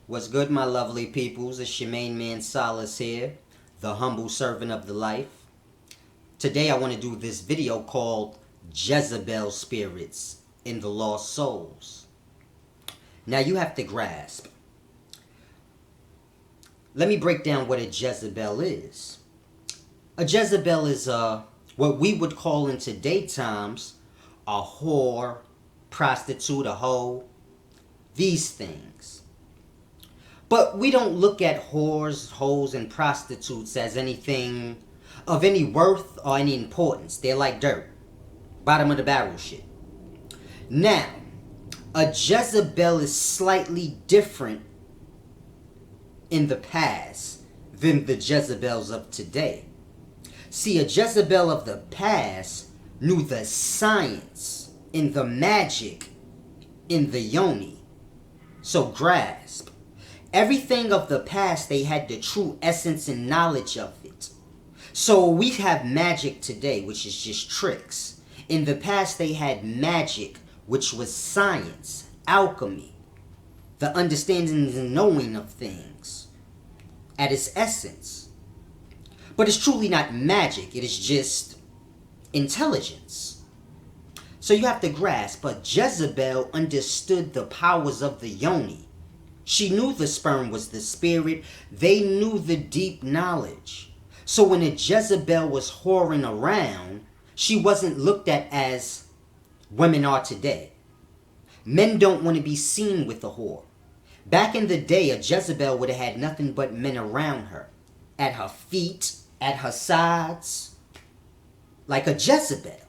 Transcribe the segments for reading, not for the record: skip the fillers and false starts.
What's good, my lovely peoples? It's your main man Solace here, the humble servant of the life. Today I want to do this video called Jezebel Spirits in the Lost Souls. Now you have to grasp. Let me break down what a Jezebel is. A Jezebel is what we would call in today's times a whore, prostitute, a hoe, these things. But we don't look at whores, hoes, and prostitutes as anything of any worth or any importance. They're like dirt. Bottom of the barrel shit. Now, a Jezebel is slightly different in the past than the Jezebels of today. See, a Jezebel of the past knew the science and the magic in the yoni. So grasp. Everything of the past, they had the true essence and knowledge of it. So we have magic today, which is just tricks. In the past, they had magic, which was science, alchemy, the understanding and knowing of things at its essence. But it's truly not magic. It is just intelligence. So you have to grasp, but Jezebel understood the powers of the yoni. She knew the sperm was the spirit. They knew the deep knowledge. So when a Jezebel was whoring around, she wasn't looked at as women are today. Men don't want to be seen with a whore. Back in the day, a Jezebel would have had nothing but men around her. At her feet, at her sides. Like a Jezebel.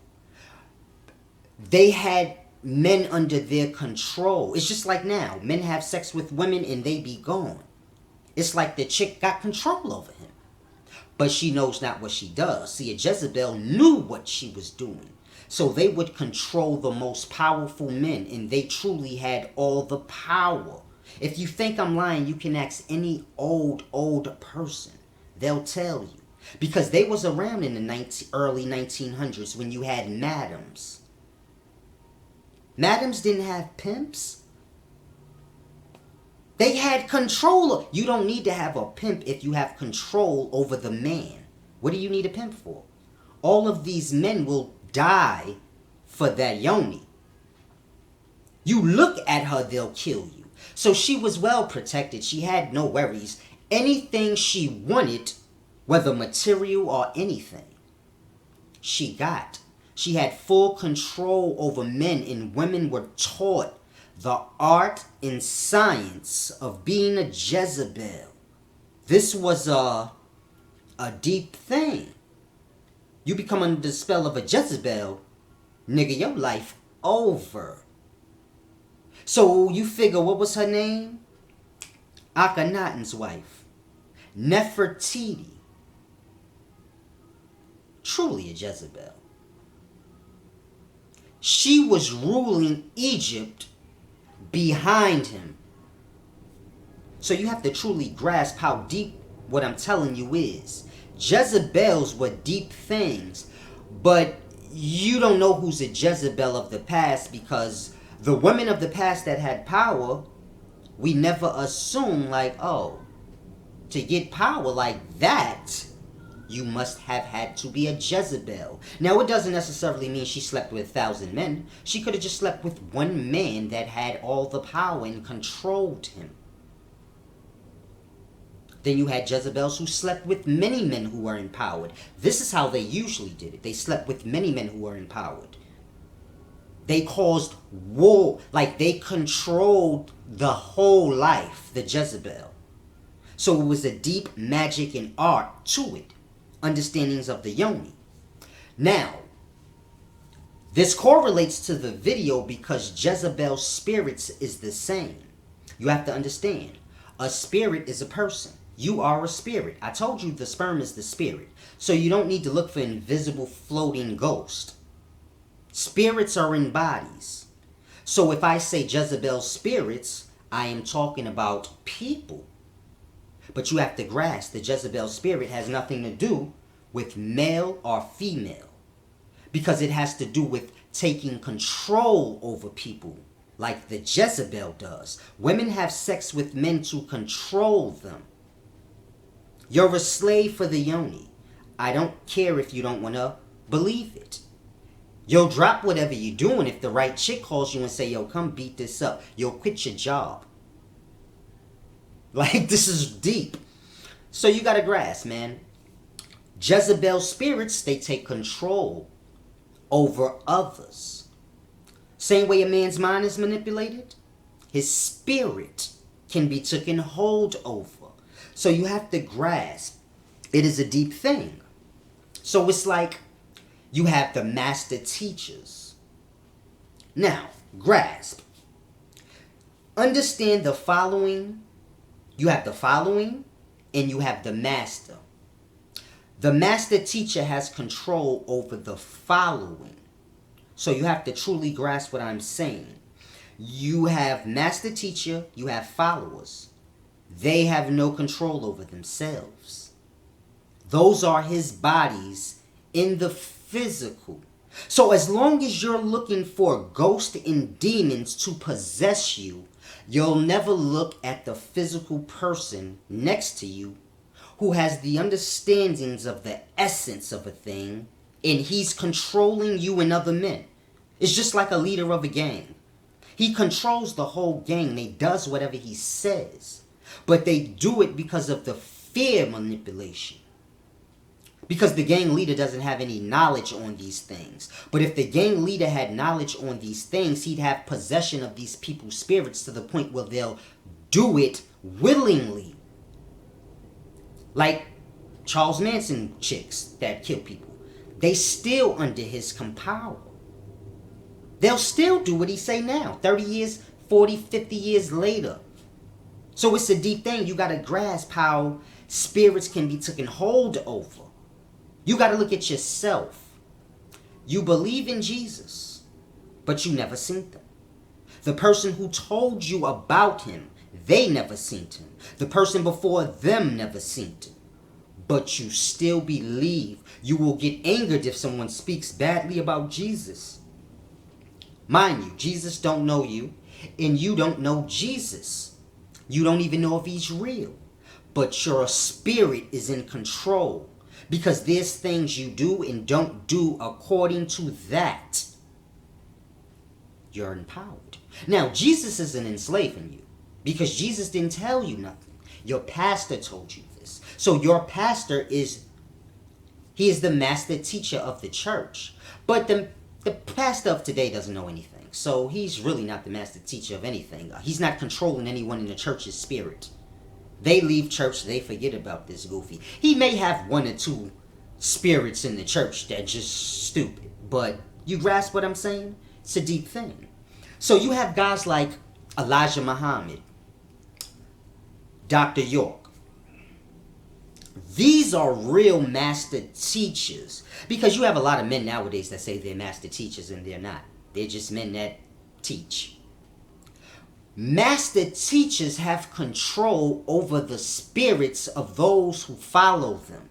They had men under their control. It's just like now. Men have sex with women and they be gone. It's like the chick got control over him. But she knows not what she does. See, a Jezebel knew what she was doing. So they would control the most powerful men, and they truly had all the power. If you think I'm lying, you can ask any old person. They'll tell you. Because they was around in the early 1900s when you had madams. Madams didn't have pimps. They had control. You don't need to have a pimp if you have control over the man. What do you need a pimp for? All of these men will die for that yoni. You look at her, they'll kill you. So she was well protected. She had no worries. Anything she wanted, whether material or anything, she got. She had full control over men, and women were taught the art and science of being a Jezebel. This was a deep thing. You become under the spell of a Jezebel, nigga, your life over. So you figure, what was her name? Akhenaten's wife. Nefertiti. Truly a Jezebel. She was ruling Egypt behind him. So you have to truly grasp how deep what I'm telling you is. Jezebels were deep things, but you don't know who's a Jezebel of the past, because the women of the past that had power, we never assume like, oh, to get power like that, you must have had to be a Jezebel. Now, it doesn't necessarily mean she slept with 1,000 men. She could have just slept with one man that had all the power and controlled him. Then you had Jezebels who slept with many men who were empowered. This is how they usually did it. They slept with many men who were empowered. They caused war, like they controlled the whole life, the Jezebel. So it was a deep magic and art to it. Understandings of the yoni. Now, this correlates to the video because Jezebel spirits is the same. You have to understand, a spirit is a person. You are a spirit. I told you the sperm is the spirit. So you don't need to look for invisible floating ghost. Spirits are in bodies. So if I say Jezebel spirits, I am talking about people. But you have to grasp the Jezebel spirit has nothing to do with male or female. Because it has to do with taking control over people like the Jezebel does. Women have sex with men to control them. You're a slave for the yoni. I don't care if you don't want to believe it. You'll drop whatever you're doing if the right chick calls you and say, yo, come beat this up. You'll quit your job. Like, this is deep. So you got to grasp, man. Jezebel spirits, they take control over others. Same way a man's mind is manipulated, his spirit can be taken hold over. So you have to grasp, it is a deep thing. So it's like you have the master teachers. Now, grasp. Understand the following. You have the following and you have the master. The master teacher has control over the following. So you have to truly grasp what I'm saying. You have master teacher, you have followers. They have no control over themselves. Those are his bodies in the physical. So as long as you're looking for ghosts and demons to possess you, you'll never look at the physical person next to you who has the understandings of the essence of a thing, and he's controlling you and other men. It's just like a leader of a gang. He controls the whole gang. They does whatever he says. But they do it because of the fear manipulation. Because the gang leader doesn't have any knowledge on these things. But if the gang leader had knowledge on these things, he'd have possession of these people's spirits to the point where they'll do it willingly. Like Charles Manson chicks that kill people. They still under his power. They'll still do what he say now. 30 years, 40, 50 years later. So it's a deep thing. You got to grasp how spirits can be taken hold over. You got to look at yourself. You believe in Jesus, but you never seen them. The person who told you about him, they never seen him. The person before them never seen him. But you still believe. You will get angered if someone speaks badly about Jesus. Mind you, Jesus don't know you, and you don't know Jesus. You don't even know if he's real. But your spirit is in control. Because there's things you do and don't do according to that. You're empowered. Now, Jesus isn't enslaving you. Because Jesus didn't tell you nothing. Your pastor told you this. So your pastor he is the master teacher of the church. But the pastor of today doesn't know anything. So he's really not the master teacher of anything. He's not controlling anyone in the church's spirit. They leave church, they forget about this goofy. He may have one or two spirits in the church that just stupid. But you grasp what I'm saying? It's a deep thing. So you have guys like Elijah Muhammad, Dr. York. These are real master teachers. Because you have a lot of men nowadays that say they're master teachers and they're not. They're just men that teach. Master teachers have control over the spirits of those who follow them.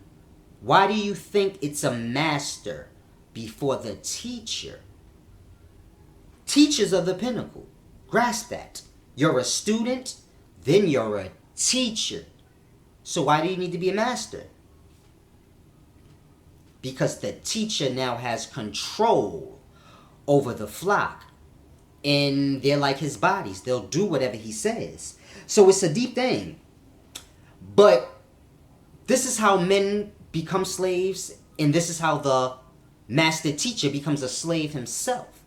Why do you think it's a master before the teacher? Teachers are the pinnacle. Grasp that. You're a student, then you're a teacher. So why do you need to be a master? Because the teacher now has control over the flock. And they're like his bodies. They'll do whatever he says. So it's a deep thing. But this is how men become slaves. And this is how the master teacher becomes a slave himself.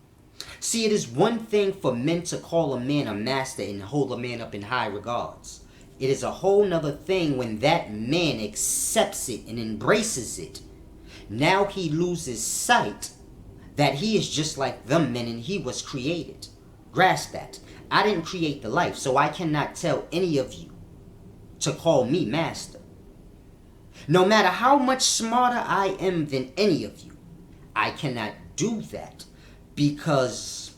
See, it is one thing for men to call a man a master and hold a man up in high regards. It is a whole nother thing when that man accepts it and embraces it. Now he loses sight that he is just like them men and he was created. Grasp that. I didn't create the life, so I cannot tell any of you to call me master. No matter how much smarter I am than any of you, I cannot do that because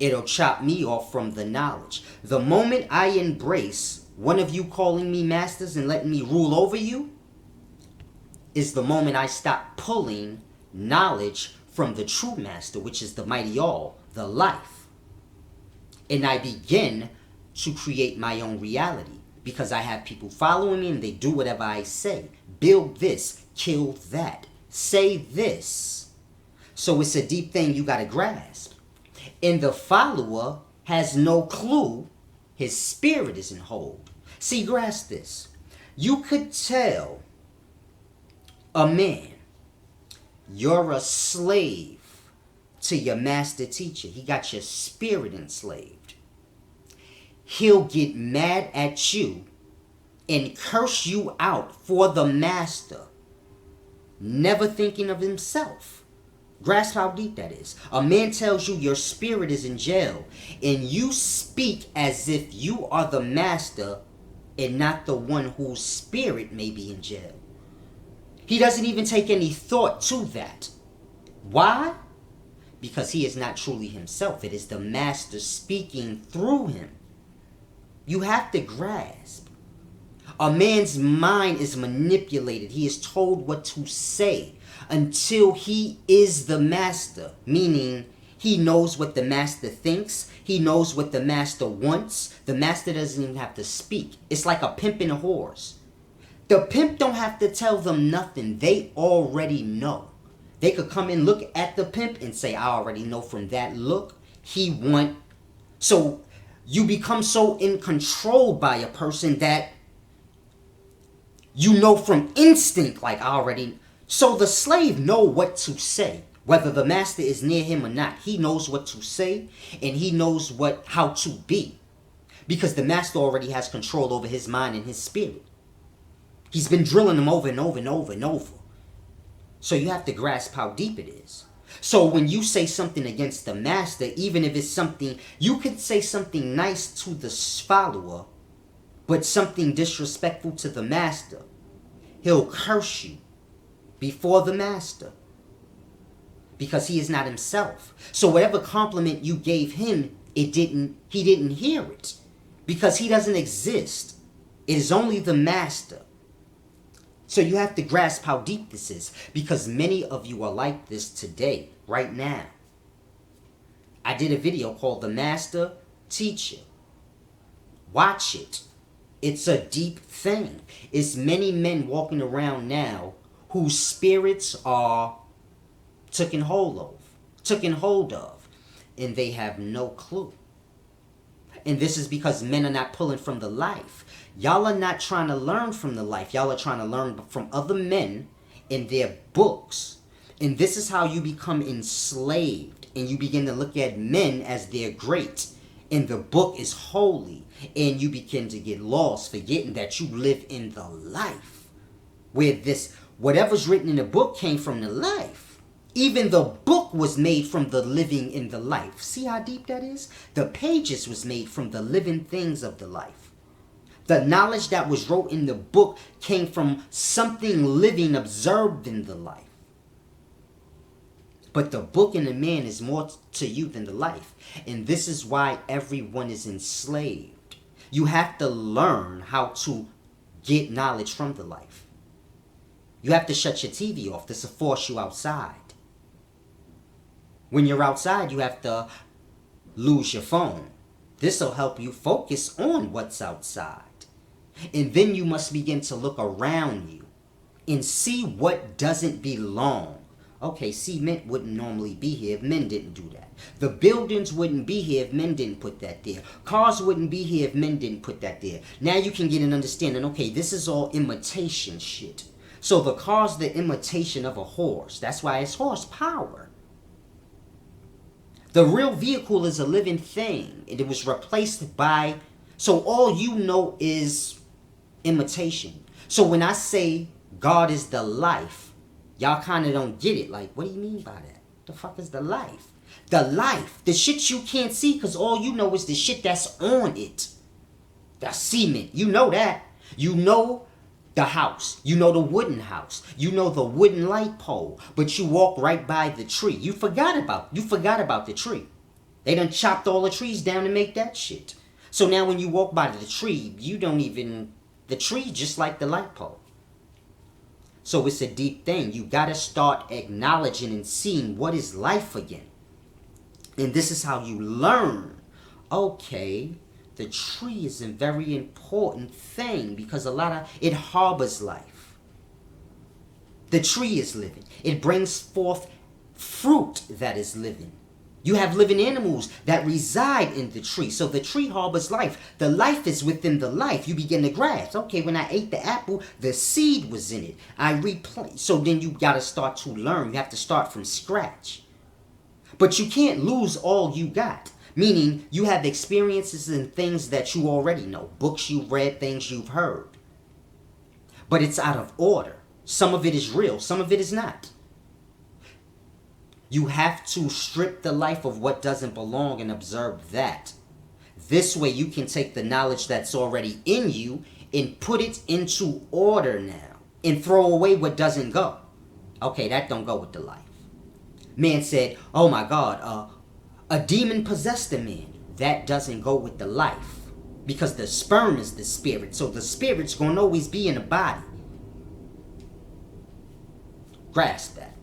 it'll chop me off from the knowledge. The moment I embrace one of you calling me masters and letting me rule over you is the moment I stop pulling knowledge from the true master, which is the mighty all, the life. And I begin to create my own reality because I have people following me and they do whatever I say. Build this, kill that, say this. So it's a deep thing you got to grasp. And the follower has no clue his spirit is in hold. See, grasp this. You could tell a man, you're a slave to your master teacher. He got your spirit enslaved. He'll get mad at you and curse you out for the master, never thinking of himself. Grasp how deep that is. A man tells you your spirit is in jail, and you speak as if you are the master and not the one whose spirit may be in jail. He doesn't even take any thought to that. Why? Because he is not truly himself. It is the master speaking through him. You have to grasp. A man's mind is manipulated. He is told what to say until he is the master, meaning he knows what the master thinks. He knows what the master wants. The master doesn't even have to speak. It's like a pimp and a horse. The pimp don't have to tell them nothing. They already know. They could come and look at the pimp and say, I already know from that look he want. So you become so in control by a person that you know from instinct, like I already. So the slave know what to say, whether the master is near him or not. He knows what to say and he knows how to be, because the master already has control over his mind and his spirit. He's been drilling them over and over and over and over. So you have to grasp how deep it is. So when you say something against the master, even if it's something, you could say something nice to the follower, but something disrespectful to the master, he'll curse you before the master because he is not himself. So whatever compliment you gave him, he didn't hear it because he doesn't exist. It is only the master. So you have to grasp how deep this is, because many of you are like this today, right now. I did a video called The Master Teacher. Watch it. It's a deep thing. It's many men walking around now whose spirits are taken hold of, and they have no clue. And this is because men are not pulling from the life. Y'all are not trying to learn from the life. Y'all are trying to learn from other men in their books. And this is how you become enslaved. And you begin to look at men as they're great. And the book is holy. And you begin to get lost, forgetting that you live in the life. Where whatever's written in the book came from the life. Even the book was made from the living in the life. See how deep that is? The pages was made from the living things of the life. The knowledge that was wrote in the book came from something living observed in the life. But the book and the man is more to you than the life. And this is why everyone is enslaved. You have to learn how to get knowledge from the life. You have to shut your TV off. This will force you outside. When you're outside, you have to lose your phone. This will help you focus on what's outside. And then you must begin to look around you and see what doesn't belong. Okay, cement wouldn't normally be here if men didn't do that. The buildings wouldn't be here if men didn't put that there. Cars wouldn't be here if men didn't put that there. Now you can get an understanding, okay, this is all imitation shit. So the car's the imitation of a horse. That's why it's horsepower. The real vehicle is a living thing, and it was replaced by, so all you know is imitation. So when I say God is the life, y'all kind of don't get it. Like, what do you mean by that? The fuck is the life? The life, the shit you can't see, because all you know is the shit that's on it. That's cement. You know that. You know the house. You know the wooden house. You know the wooden light pole. But you walk right by the tree. You forgot about the tree. They done chopped all the trees down to make that shit. So now when you walk by the tree, the tree just like the light pole. So it's a deep thing. You got to start acknowledging and seeing what is life again. And this is how you learn okay, the tree is a very important thing because it harbors life. The tree is living. It brings forth fruit that is living. You have living animals that reside in the tree. So the tree harbors life. The life is within the life. You begin to grasp. Okay, when I ate the apple, the seed was in it. So then you got to start to learn. You have to start from scratch. But you can't lose all you got. Meaning you have experiences and things that you already know. Books you've read, things you've heard. But it's out of order. Some of it is real. Some of it is not. You have to strip the life of what doesn't belong and observe that. This way you can take the knowledge that's already in you and put it into order now. And throw away what doesn't go. Okay, that don't go with the life. Man said, oh my God, a demon possessed a man. That doesn't go with the life. Because the sperm is the spirit. So the spirit's going to always be in the body. Grasp that.